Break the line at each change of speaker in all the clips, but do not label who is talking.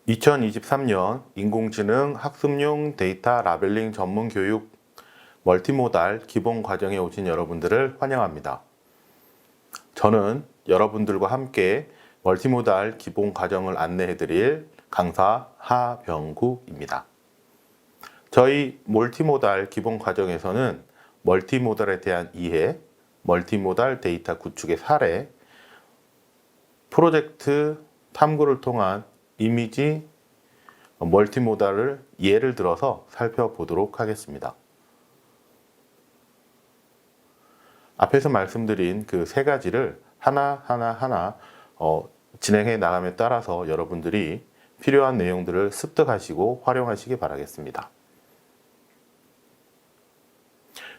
2023년 인공지능 학습용 데이터 라벨링 전문 교육 멀티모달 기본 과정에 오신 여러분들을 환영합니다. 저는 여러분들과 함께 멀티모달 기본 과정을 안내해 드릴 강사 하병구입니다. 저희 멀티모달 기본 과정에서는 멀티모달에 대한 이해, 멀티모달 데이터 구축의 사례, 프로젝트 탐구를 통한 이미지 멀티모달을 예를 들어서 살펴보도록 하겠습니다. 앞에서 말씀드린 그 세 가지를 하나 진행해 나감에 따라서 여러분들이 필요한 내용들을 습득하시고 활용하시기 바라겠습니다.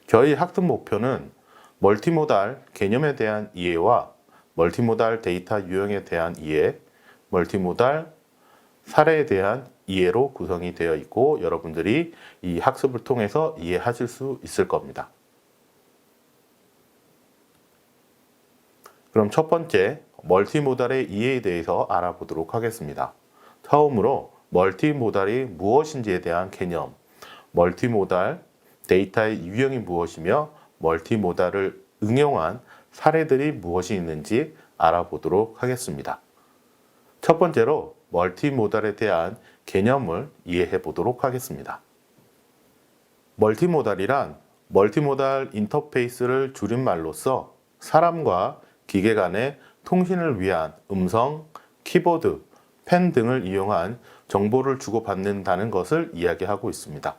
저희 학습 목표는 멀티모달 개념에 대한 이해와 멀티모달 데이터 유형에 대한 이해, 멀티모달 사례에 대한 이해로 구성이 되어 있고 여러분들이 이 학습을 통해서 이해하실 수 있을 겁니다. 그럼 첫 번째, 멀티모달의 이해에 대해서 알아보도록 하겠습니다. 처음으로 멀티모달이 무엇인지에 대한 개념, 멀티모달 데이터의 유형이 무엇이며 멀티모달을 응용한 사례들이 무엇이 있는지 알아보도록 하겠습니다. 첫 번째로 멀티모달에 대한 개념을 이해해 보도록 하겠습니다. 멀티모달이란 멀티모달 인터페이스를 줄임말로써 사람과 기계 간의 통신을 위한 음성, 키보드, 펜 등을 이용한 정보를 주고받는다는 것을 이야기하고 있습니다.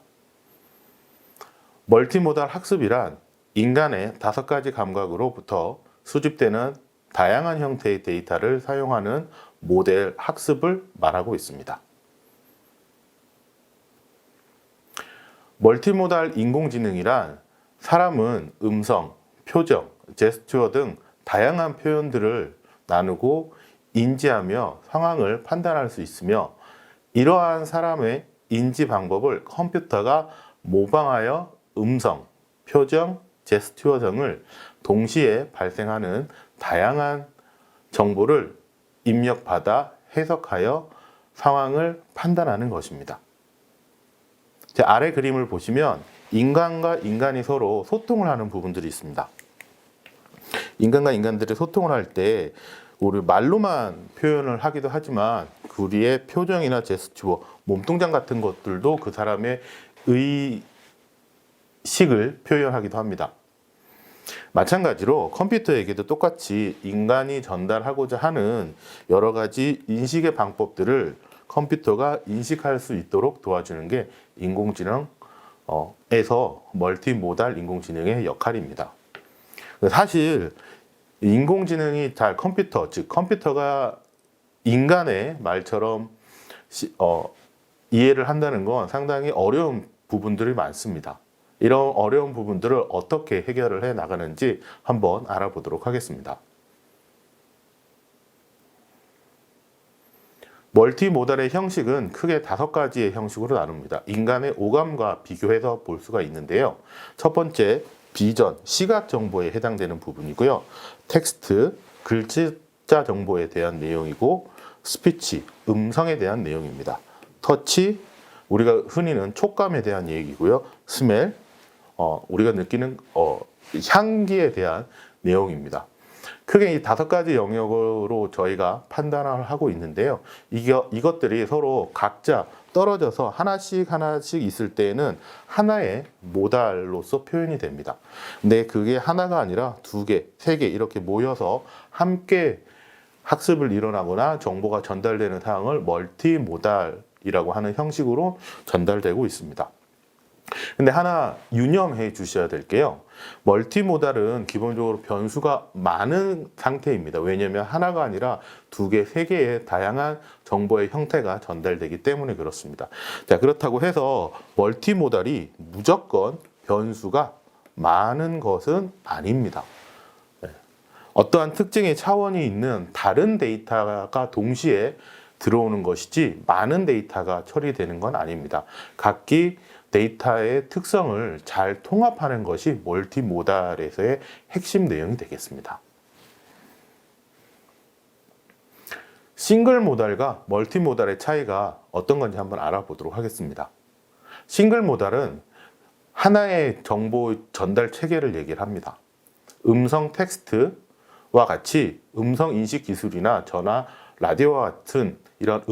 멀티모달 학습이란 인간의 5가지 감각으로부터 수집되는 다양한 형태의 데이터를 사용하는 모델 학습을 말하고 있습니다. 멀티모달 인공지능이란 사람은 음성, 표정, 제스처 등 다양한 표현들을 나누고 인지하며 상황을 판단할 수 있으며 이러한 사람의 인지 방법을 컴퓨터가 모방하여 음성, 표정, 제스처 등을 동시에 발생하는 다양한 정보를 입력받아 해석하여 상황을 판단하는 것입니다. 아래 그림을 보시면 인간과 인간이 서로 소통을 하는 부분들이 있습니다. 인간과 인간들이 소통을 할 때 우리 말로만 표현을 하기도 하지만 우리의 표정이나 제스처, 몸동작 같은 것들도 그 사람의 의식을 표현하기도 합니다. 마찬가지로 컴퓨터에게도 똑같이 인간이 전달하고자 하는 여러 가지 인식의 방법들을 컴퓨터가 인식할 수 있도록 도와주는 게 인공지능에서 멀티모달 인공지능의 역할입니다. 사실 인공지능이 잘 컴퓨터, 즉 컴퓨터가 인간의 말처럼 이해를 한다는 건 상당히 어려운 부분들이 많습니다. 이런 어려운 부분들을 어떻게 해결을 해 나가는지 한번 알아보도록 하겠습니다. 멀티모달의 형식은 크게 5가지의 형식으로 나눕니다. 인간의 오감과 비교해서 볼 수가 있는데요. 첫 번째, 비전, 시각 정보에 해당되는 부분이고요. 텍스트, 글자 정보에 대한 내용이고, 스피치, 음성에 대한 내용입니다. 터치, 우리가 흔히는 촉감에 대한 얘기고요. 스멜, 우리가 느끼는 향기에 대한 내용입니다. 크게 이 5가지 영역으로 저희가 판단을 하고 있는데요. 이것들이 서로 각자 떨어져서 하나씩 있을 때에는 하나의 모달로서 표현이 됩니다. 근데 그게 하나가 아니라 2개, 3개 이렇게 모여서 함께 학습을 일어나거나 정보가 전달되는 상황을 멀티모달이라고 하는 형식으로 전달되고 있습니다. 근데 하나 유념해 주셔야 될 게요. 멀티모달은 기본적으로 변수가 많은 상태입니다. 왜냐하면 하나가 아니라 2개, 3개의 다양한 정보의 형태가 전달되기 때문에 그렇습니다. 자, 그렇다고 해서 멀티모달이 무조건 변수가 많은 것은 아닙니다. 어떠한 특징의 차원이 있는 다른 데이터가 동시에 들어오는 것이지 많은 데이터가 처리되는 건 아닙니다. 각기 데이터의 특성을 잘 통합하는 것이 멀티모달에서의 핵심 내용이 되겠습니다. 싱글 모달과 멀티모달의 차이가 어떤 건지 한번 알아보도록 하겠습니다. 싱글 모달은 하나의 정보 전달 체계를 얘기를 합니다. 음성 텍스트와 같이 음성 인식 기술이나 전화, 라디오와 같은 이런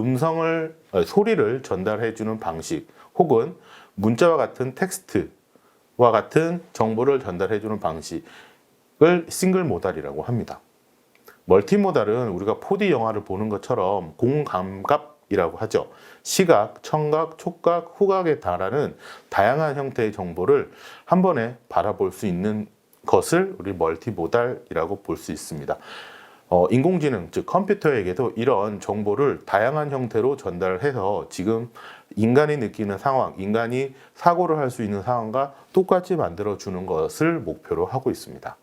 소리를 전달해 주는 방식, 혹은 문자와 같은 텍스트와 같은 정보를 전달해 주는 방식을 싱글 모달이라고 합니다. 멀티모달은 우리가 4D 영화를 보는 것처럼 공감각이라고 하죠. 시각, 청각, 촉각, 후각에 달하는 다양한 형태의 정보를 한 번에 바라볼 수 있는 것을 우리 멀티모달이라고 볼 수 있습니다. 인공지능, 즉 컴퓨터에게도 이런 정보를 다양한 형태로 전달해서 지금 인간이 느끼는 상황, 인간이 사고를 할 수 있는 상황과 똑같이 만들어주는 것을 목표로 하고 있습니다.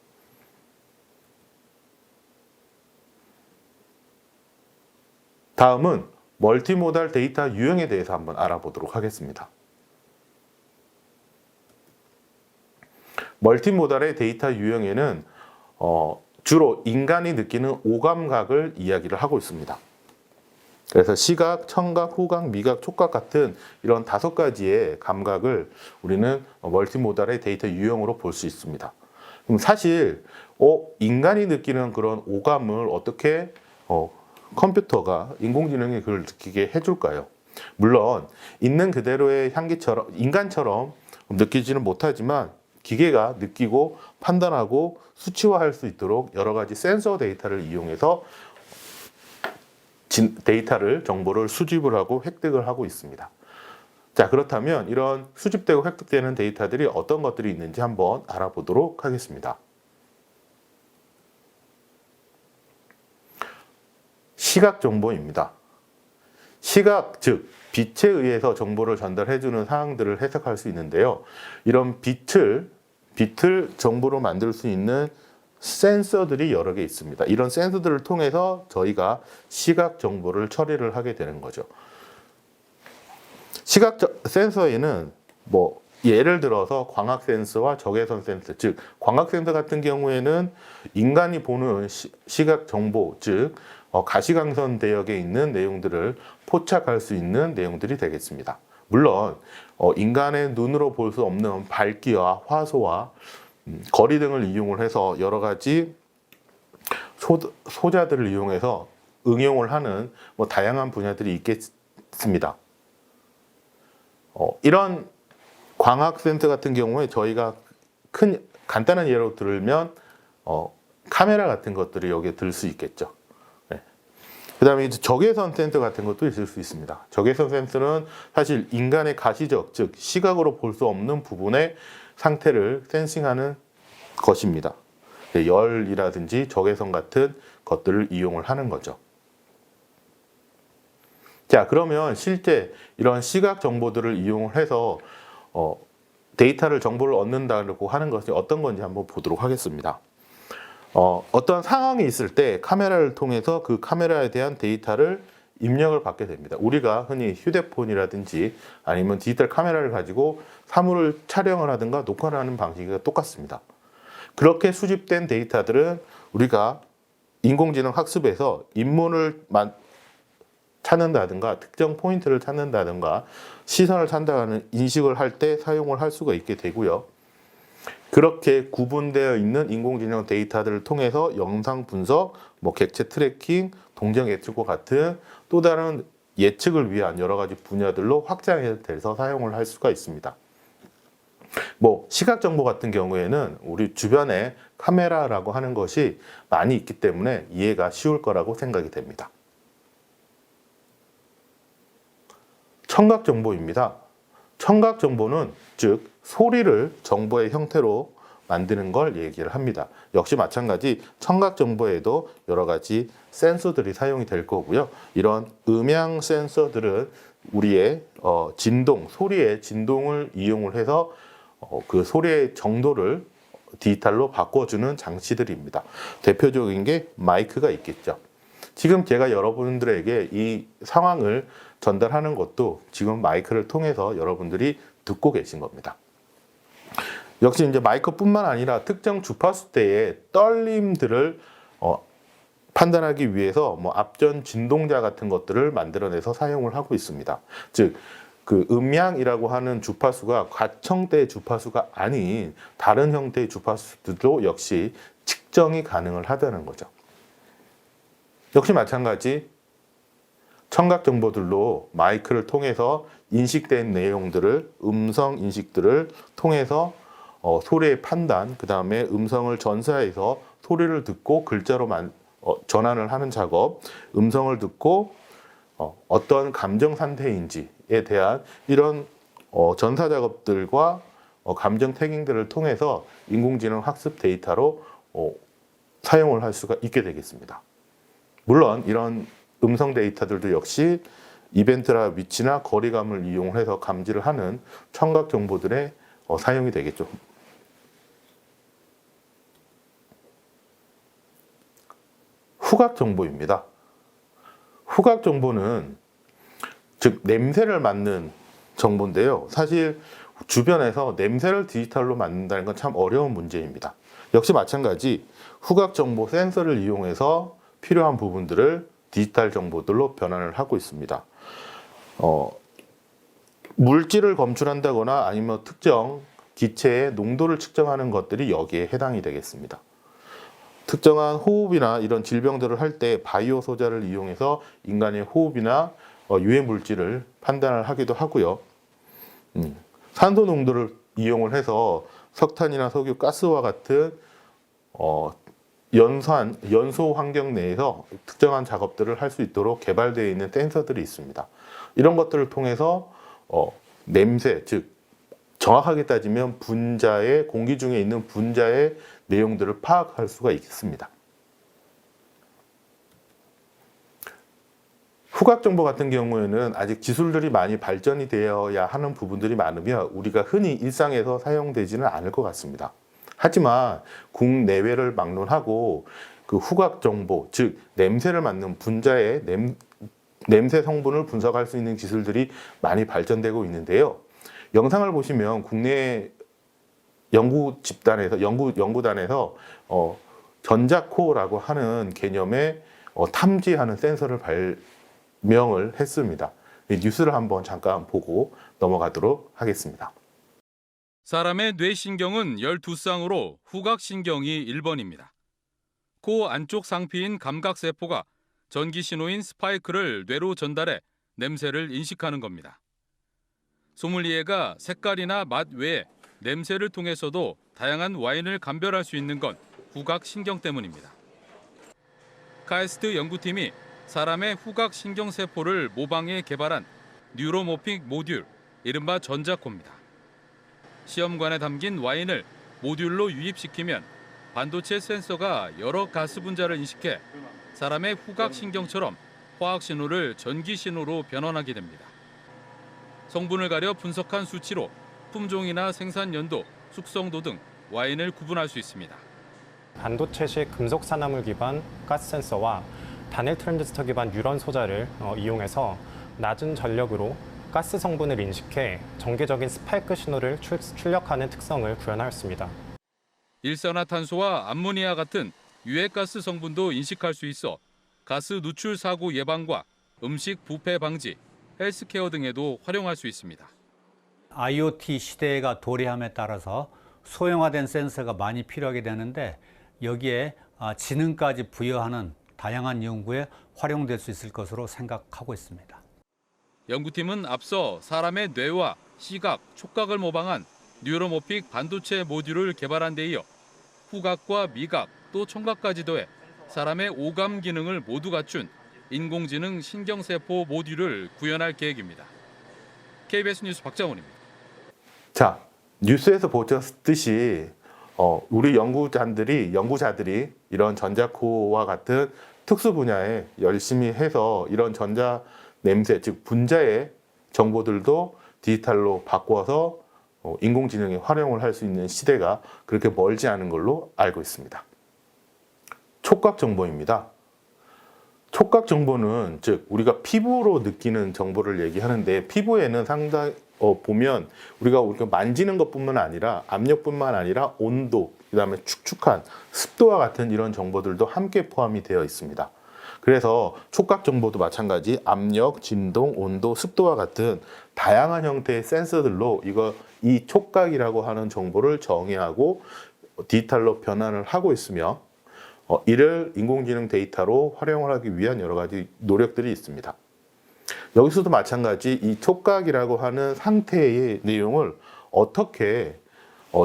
다음은 멀티모달 데이터 유형에 대해서 한번 알아보도록 하겠습니다. 멀티모달의 데이터 유형에는 주로 인간이 느끼는 오감각을 이야기를 하고 있습니다. 그래서 시각, 청각, 후각, 미각, 촉각 같은 이런 5가지의 감각을 우리는 멀티모달의 데이터 유형으로 볼 수 있습니다. 그럼 사실 인간이 느끼는 그런 오감을 어떻게 컴퓨터가, 인공지능이 그걸 느끼게 해줄까요? 물론 있는 그대로의 향기처럼 인간처럼 느끼지는 못하지만 기계가 느끼고 판단하고 수치화할 수 있도록 여러 가지 센서 데이터를 이용해서 정보를 수집을 하고 획득을 하고 있습니다. 자, 그렇다면 이런 수집되고 획득되는 데이터들이 어떤 것들이 있는지 한번 알아보도록 하겠습니다. 시각 정보입니다. 시각, 즉 빛에 의해서 정보를 전달해주는 사항들을 해석할 수 있는데요. 이런 빛을 정보로 만들 수 있는 센서들이 여러 개 있습니다. 이런 센서들을 통해서 저희가 시각 정보를 처리를 하게 되는 거죠. 시각 센서에는 예를 들어서 광학 센서와 적외선 센서, 즉 광학 센서 같은 경우에는 인간이 보는 시각 정보, 즉 가시광선 대역에 있는 내용들을 포착할 수 있는 내용들이 되겠습니다. 물론 인간의 눈으로 볼 수 없는 밝기와 화소와 거리 등을 이용을 해서 여러 가지 소자들을 이용해서 응용을 하는 다양한 분야들이 있겠습니다. 이런 광학 센서 같은 경우에 저희가 간단한 예로 들면 카메라 같은 것들이 여기에 들 수 있겠죠. 그 다음에 적외선 센서 같은 것도 있을 수 있습니다. 적외선 센서는 사실 인간의 가시적, 즉 시각으로 볼 수 없는 부분의 상태를 센싱하는 것입니다. 열이라든지 적외선 같은 것들을 이용을 하는 거죠. 자, 그러면 실제 이런 시각 정보들을 이용을 해서 데이터를, 정보를 얻는다고 하는 것이 어떤 건지 한번 보도록 하겠습니다. 어떤 상황이 있을 때 카메라를 통해서 그 카메라에 대한 데이터를 입력을 받게 됩니다. 우리가 흔히 휴대폰이라든지 아니면 디지털 카메라를 가지고 사물을 촬영을 하든가 녹화를 하는 방식이 똑같습니다. 그렇게 수집된 데이터들은 우리가 인공지능 학습에서 인물을 찾는다든가 특정 포인트를 찾는다든가 시선을 찾는다는 인식을 할 때 사용을 할 수가 있게 되고요. 그렇게 구분되어 있는 인공지능 데이터들을 통해서 영상 분석, 객체 트래킹, 동정 예측과 같은 또 다른 예측을 위한 여러 가지 분야들로 확장해서 사용을 할 수가 있습니다. 시각 정보 같은 경우에는 우리 주변에 카메라라고 하는 것이 많이 있기 때문에 이해가 쉬울 거라고 생각이 됩니다. 청각 정보입니다. 청각 정보는 즉 소리를 정보의 형태로 만드는 걸 얘기를 합니다. 역시 마찬가지 청각 정보에도 여러 가지 센서들이 사용이 될 거고요. 이런 음향 센서들은 우리의 진동, 소리의 진동을 이용을 해서 그 소리의 정도를 디지털로 바꿔주는 장치들입니다. 대표적인 게 마이크가 있겠죠. 지금 제가 여러분들에게 이 상황을 전달하는 것도 지금 마이크를 통해서 여러분들이 듣고 계신 겁니다. 역시 이제 마이크뿐만 아니라 특정 주파수 대의 떨림들을 판단하기 위해서 앞전 진동자 같은 것들을 만들어내서 사용을 하고 있습니다. 즉, 그 음양이라고 하는 주파수가 과청대 주파수가 아닌 다른 형태의 주파수들도 역시 측정이 가능을 하다는 거죠. 역시 마찬가지 청각 정보들로 마이크를 통해서 인식된 내용들을 음성 인식들을 통해서 소리의 판단, 그 다음에 음성을 전사해서 소리를 듣고 글자로 전환을 하는 작업, 음성을 듣고 어떤 감정 상태인지에 대한 이런 전사 작업들과 감정 태깅들을 통해서 인공지능 학습 데이터로 사용을 할 수가 있게 되겠습니다. 물론 이런 음성 데이터들도 역시 이벤트나 위치나 거리감을 이용해서 감지를 하는 청각 정보들의 사용이 되겠죠. 후각 정보입니다. 후각 정보는 즉 냄새를 맡는 정보인데요. 사실 주변에서 냄새를 디지털로 맡는다는 건 참 어려운 문제입니다. 역시 마찬가지 후각 정보 센서를 이용해서 필요한 부분들을 디지털 정보들로 변환을 하고 있습니다. 물질을 검출한다거나 아니면 특정 기체의 농도를 측정하는 것들이 여기에 해당이 되겠습니다. 특정한 호흡이나 이런 질병들을 할 때 바이오 소자를 이용해서 인간의 호흡이나 유해 물질을 판단을 하기도 하고요. 산소 농도를 이용을 해서 석탄이나 석유, 가스와 같은 연소 환경 내에서 특정한 작업들을 할 수 있도록 개발되어 있는 센서들이 있습니다. 이런 것들을 통해서 냄새, 즉 정확하게 따지면 분자의 공기 중에 있는 분자의 내용들을 파악할 수가 있습니다. 후각 정보 같은 경우에는 아직 기술들이 많이 발전이 되어야 하는 부분들이 많으며 우리가 흔히 일상에서 사용되지는 않을 것 같습니다. 하지만 국내외를 막론하고 그 후각 정보, 즉 냄새를 맡는 분자의 냄새 성분을 분석할 수 있는 기술들이 많이 발전되고 있는데요. 영상을 보시면 국내 연구단에서 전자코라고 하는 개념의 탐지하는 센서를 발명을 했습니다. 이 뉴스를 한번 잠깐 보고 넘어가도록 하겠습니다.
사람의 뇌신경은 12쌍으로 후각신경이 1번입니다. 코 안쪽 상피인 감각세포가 전기신호인 스파이크를 뇌로 전달해 냄새를 인식하는 겁니다. 소믈리에가 색깔이나 맛 외에 냄새를 통해서도 다양한 와인을 감별할 수 있는 건 후각신경 때문입니다. 카에스트 연구팀이 사람의 후각신경세포를 모방해 개발한 뉴로모픽 모듈, 이른바 전자코입니다. 시험관에 담긴 와인을 모듈로 유입시키면 반도체 센서가 여러 가스 분자를 인식해 사람의 후각신경처럼 화학신호를 전기신호로 변환하게 됩니다. 성분을 가려 분석한 수치로 품종이나 생산 연도, 숙성도 등 와인을 구분할 수 있습니다.
반도체식 금속 산화물 기반 가스 센서와 단일 트랜지스터 기반 뉴런 소자를 이용해서 낮은 전력으로 가스 성분을 인식해 전개적인 스파이크 신호를 출력하는 특성을 구현하였습니다.
일산화탄소와 암모니아 같은 유해가스 성분도 인식할 수 있어 가스 누출 사고 예방과 음식 부패 방지, 헬스케어 등에도 활용할 수 있습니다.
IoT 시대가 도래함에 따라서 소형화된 센서가 많이 필요하게 되는데 여기에 지능까지 부여하는 다양한 연구에 활용될 수 있을 것으로 생각하고 있습니다.
연구팀은 앞서 사람의 뇌와 시각, 촉각을 모방한 뉴로모픽 반도체 모듈을 개발한 데 이어 후각과 미각, 또 청각까지 더해 사람의 오감 기능을 모두 갖춘 인공지능 신경세포 모듈을 구현할 계획입니다. KBS 뉴스 박정훈입니다.
자, 뉴스에서 보셨듯이 우리 연구자들이 이런 전자코와 같은 특수 분야에 열심히 해서 이런 전자 냄새, 즉 분자의 정보들도 디지털로 바꿔서 인공지능의 활용을 할 수 있는 시대가 그렇게 멀지 않은 걸로 알고 있습니다. 촉각 정보입니다. 촉각 정보는 즉 우리가 피부로 느끼는 정보를 얘기하는데 피부에는 상당히 보면 우리가 만지는 것뿐만 아니라 압력뿐만 아니라 온도, 그다음에 축축한 습도와 같은 이런 정보들도 함께 포함이 되어 있습니다. 그래서 촉각 정보도 마찬가지 압력, 진동, 온도, 습도와 같은 다양한 형태의 센서들로 이 촉각이라고 하는 정보를 정의하고 디지털로 변환을 하고 있으며 이를 인공지능 데이터로 활용을 하기 위한 여러 가지 노력들이 있습니다. 여기서도 마찬가지 이 촉각이라고 하는 상태의 내용을 어떻게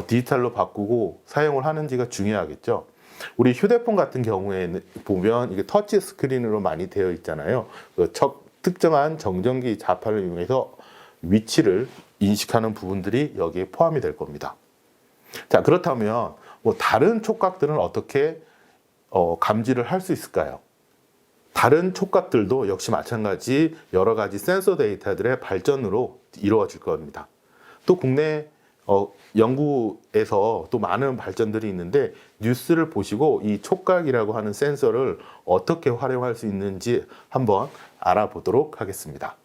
디지털로 바꾸고 사용을 하는지가 중요하겠죠. 우리 휴대폰 같은 경우에 보면 이게 터치 스크린으로 많이 되어 있잖아요. 특정한 정전기 자판을 이용해서 위치를 인식하는 부분들이 여기에 포함이 될 겁니다. 자, 그렇다면 다른 촉각들은 어떻게 감지를 할 수 있을까요? 다른 촉각들도 역시 마찬가지 여러 가지 센서 데이터들의 발전으로 이루어질 겁니다. 또 국내 연구에서 또 많은 발전들이 있는데 뉴스를 보시고 이 촉각이라고 하는 센서를 어떻게 활용할 수 있는지 한번 알아보도록 하겠습니다.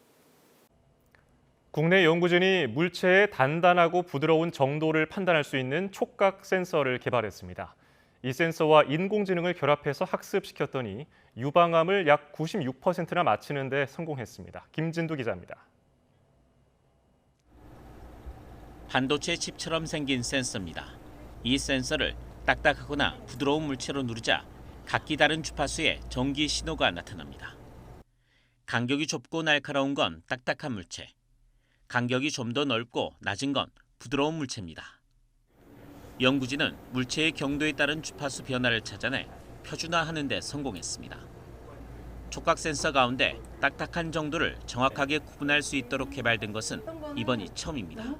국내 연구진이 물체의 단단하고 부드러운 정도를 판단할 수 있는 촉각 센서를 개발했습니다. 이 센서와 인공지능을 결합해서 학습시켰더니 유방암을 약 96%나 맞히는 데 성공했습니다. 김진두 기자입니다.
반도체 칩처럼 생긴 센서입니다. 이 센서를 딱딱하거나 부드러운 물체로 누르자 각기 다른 주파수의 전기 신호가 나타납니다. 간격이 좁고 날카로운 건 딱딱한 물체, 간격이 좀 더 넓고 낮은 건 부드러운 물체입니다. 연구진은 물체의 경도에 따른 주파수 변화를 찾아내 표준화하는 데 성공했습니다. 촉각 센서 가운데 딱딱한 정도를 정확하게 구분할 수 있도록 개발된 것은 이번이 처음입니다.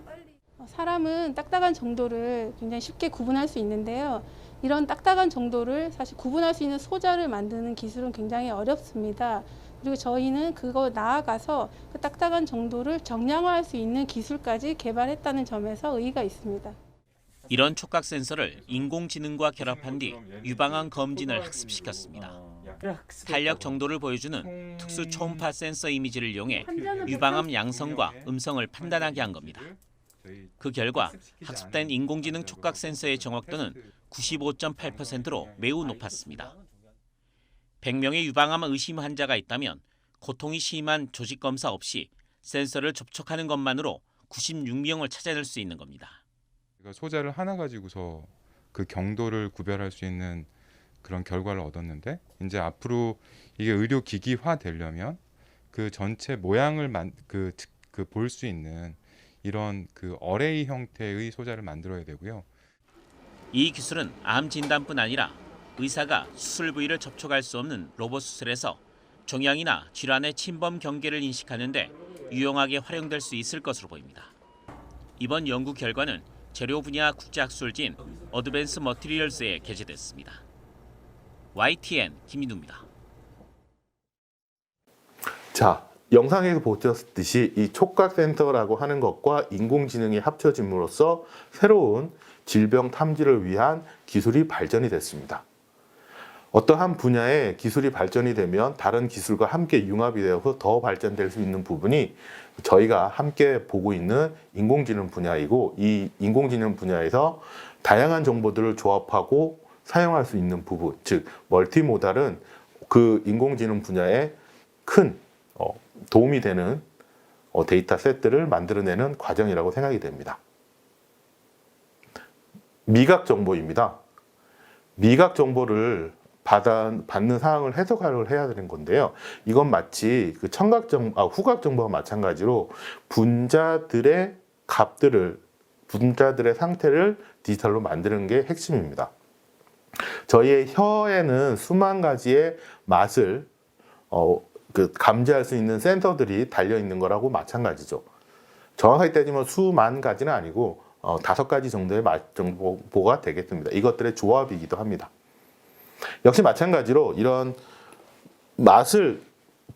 사람은 딱딱한 정도를 굉장히 쉽게 구분할 수 있는데요. 이런 딱딱한 정도를 사실 구분할 수 있는 소자를 만드는 기술은 굉장히 어렵습니다. 그리고 저희는 그거 나아가서 그 딱딱한 정도를 정량화할 수 있는 기술까지 개발했다는 점에서 의의가 있습니다.
이런 촉각 센서를 인공지능과 결합한 뒤 유방암 검진을 학습시켰습니다. 탄력 정도를 보여주는 특수 초음파 센서 이미지를 이용해 유방암 양성과 음성을 판단하게 한 겁니다. 그 결과 학습된 인공지능 촉각 센서의 정확도는 95.8%로 매우 높았습니다. 100명의 유방암 의심 환자가 있다면 고통이 심한 조직 검사 없이 센서를 접촉하는 것만으로 96명을 찾아낼 수 있는 겁니다.
소자를 하나 가지고서 그 경도를 구별할 수 있는 그런 결과를 얻었는데 이제 앞으로 이게 의료 기기화 되려면 그 전체 모양을 볼 수 있는 이런 그 어레이 형태의 소자를 만들어야 되고요.
이 기술은 암 진단뿐 아니라 의사가 수술 부위를 접촉할 수 없는 로봇 수술에서 종양이나 질환의 침범 경계를 인식하는 데 유용하게 활용될 수 있을 것으로 보입니다. 이번 연구 결과는 재료 분야 국제학술지인 어드밴스 머티리얼스에 게재됐습니다. YTN 김민우입니다.
자, 영상에서 보셨듯이 이 촉각 센서라고 하는 것과 인공지능이 합쳐짐으로써 새로운 질병 탐지를 위한 기술이 발전이 됐습니다. 어떠한 분야의 기술이 발전이 되면 다른 기술과 함께 융합이 되어서 더 발전될 수 있는 부분이 저희가 함께 보고 있는 인공지능 분야이고, 이 인공지능 분야에서 다양한 정보들을 조합하고 사용할 수 있는 부분, 즉 멀티모달은 그 인공지능 분야에 큰 도움이 되는 데이터 셋들을 만들어내는 과정이라고 생각이 됩니다. 미각 정보입니다. 미각 정보를 받는 사항을 해석을 해야 되는 건데요. 이건 마치 그 후각 정보와 마찬가지로 분자들의 분자들의 상태를 디지털로 만드는 게 핵심입니다. 저희의 혀에는 수만 가지의 맛을 감지할 수 있는 센서들이 달려 있는 거라고 마찬가지죠. 정확하게 따지면 수만 가지는 아니고 5가지 정도의 맛 정보가 되겠습니다. 이것들의 조합이기도 합니다. 역시 마찬가지로 이런 맛을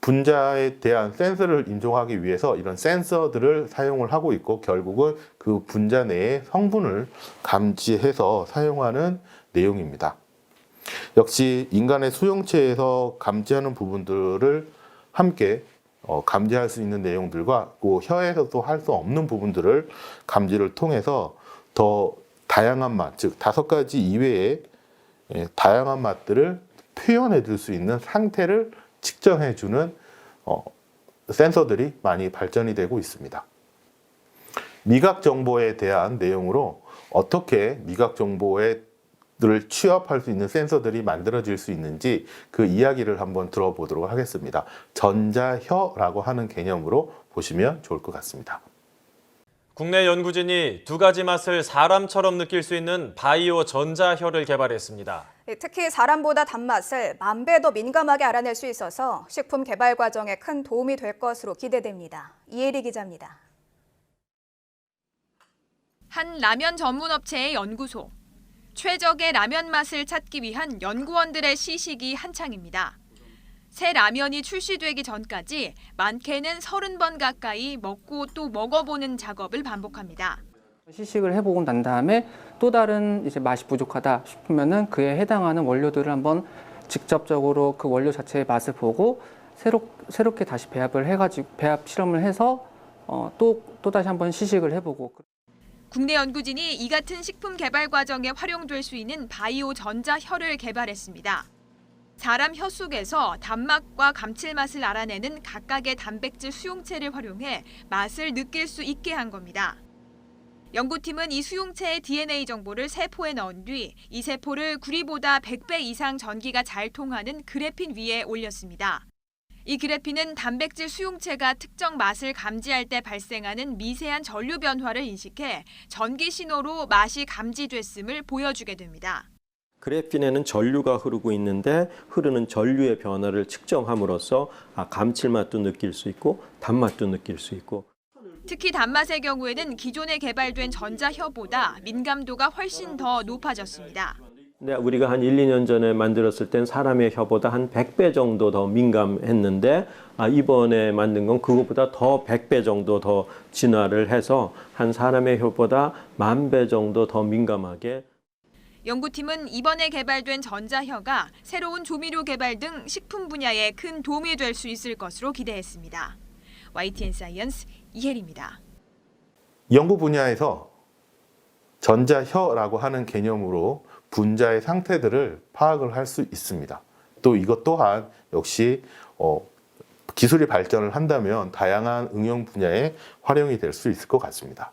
분자에 대한 센서를 인정하기 위해서 이런 센서들을 사용을 하고 있고 결국은 그 분자 내의 성분을 감지해서 사용하는 내용입니다. 역시 인간의 수용체에서 감지하는 부분들을 함께 감지할 수 있는 내용들과 그 혀에서도 할 수 없는 부분들을 감지를 통해서 더 다양한 맛, 즉 5가지 이외의 다양한 맛들을 표현해 줄 수 있는 상태를 측정해 주는 센서들이 많이 발전이 되고 있습니다. 미각 정보에 대한 내용으로 어떻게 미각 정보를 취합할 수 있는 센서들이 만들어질 수 있는지 그 이야기를 한번 들어보도록 하겠습니다. 전자혀라고 하는 개념으로 보시면 좋을 것 같습니다.
국내 연구진이 2가지 맛을 사람처럼 느낄 수 있는 바이오 전자혀를 개발했습니다.
특히 사람보다 단맛을 10,000배 더 민감하게 알아낼 수 있어서 식품 개발 과정에 큰 도움이 될 것으로 기대됩니다. 이혜리 기자입니다.
한 라면 전문 업체의 연구소. 최적의 라면 맛을 찾기 위한 연구원들의 시식이 한창입니다. 새 라면이 출시되기 전까지 많게는 30번 가까이 먹고 또 먹어보는 작업을 반복합니다.
시식을 해보고 난 다음에 또 다른 이제 맛이 부족하다 싶으면은 그에 해당하는 원료들을 한번 직접적으로 그 원료 자체의 맛을 보고 새롭게 다시 배합 실험을 해서 또 다시 한번 시식을 해보고.
국내 연구진이 이 같은 식품 개발 과정에 활용될 수 있는 바이오 전자혀를 개발했습니다. 사람 혀 속에서 단맛과 감칠맛을 알아내는 각각의 단백질 수용체를 활용해 맛을 느낄 수 있게 한 겁니다. 연구팀은 이 수용체의 DNA 정보를 세포에 넣은 뒤 이 세포를 구리보다 100배 이상 전기가 잘 통하는 그래핀 위에 올렸습니다. 이 그래핀은 단백질 수용체가 특정 맛을 감지할 때 발생하는 미세한 전류 변화를 인식해 전기 신호로 맛이 감지됐음을 보여주게 됩니다.
그래핀에는 전류가 흐르고 있는데 흐르는 전류의 변화를 측정함으로써 감칠맛도 느낄 수 있고 단맛도 느낄 수 있고.
특히 단맛의 경우에는 기존에 개발된 전자혀보다 민감도가 훨씬 더 높아졌습니다.
근데 우리가 한 1, 2년 전에 만들었을 땐 사람의 혀보다 한 100배 정도 더 민감했는데 이번에 만든 건 그것보다 더 100배 정도 더 진화를 해서 한 사람의 혀보다 10,000배 정도 더 민감하게.
연구팀은 이번에 개발된 전자혀가 새로운 조미료 개발 등 식품 분야에 큰 도움이 될 수 있을 것으로 기대했습니다. YTN 사이언스 이혜리입니다.
연구 분야에서 전자혀라고 하는 개념으로 분자의 상태들을 파악을 할 수 있습니다. 또 이것 또한 역시 기술이 발전을 한다면 다양한 응용 분야에 활용이 될 수 있을 것 같습니다.